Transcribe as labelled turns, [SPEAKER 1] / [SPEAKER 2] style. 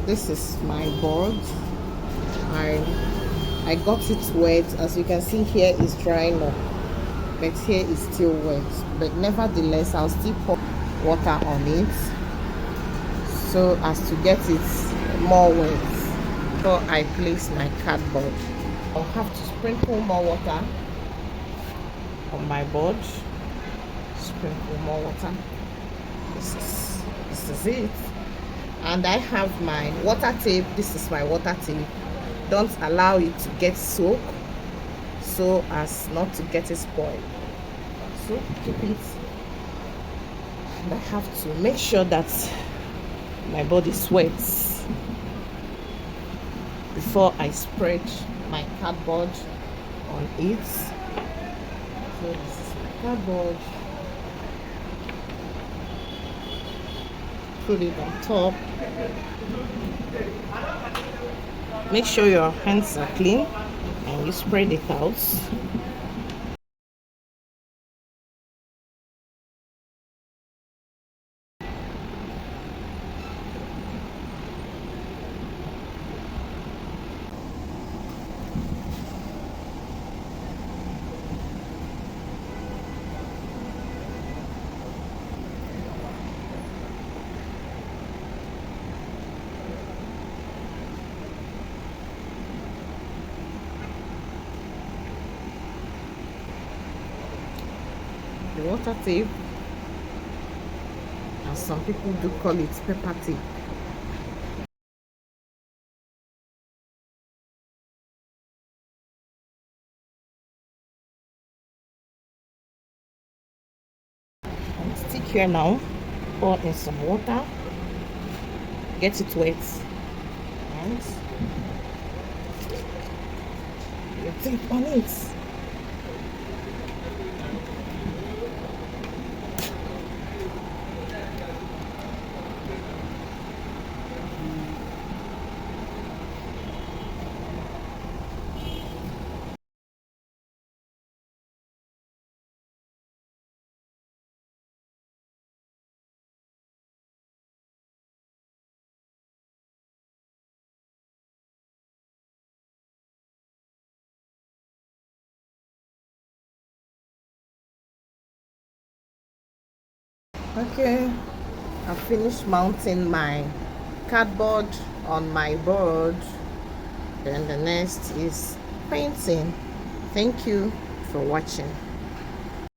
[SPEAKER 1] This is my board. I got it wet. As you can see, here is drying up, but here is still wet. But nevertheless, I'll still pour water on it so as to get it more wet before I place my cardboard. I'll have to sprinkle more water on my board. Sprinkle more water. This is it. And I have my water tape. This is my water tape. Don't allow it to get soaked so as not to get it spoiled. So keep it. And I have to make sure that my body sweats before I spread my cardboard on it. So this is my cardboard. Put it on top. Make sure your hands are clean and you spread it out. The water tape, as some people do call it, pepper tape. And stick here now, pour in some water, get it wet, and your tape on it. Okay, I finished mounting my cardboard on my board. Then the next is painting. Thank you for watching.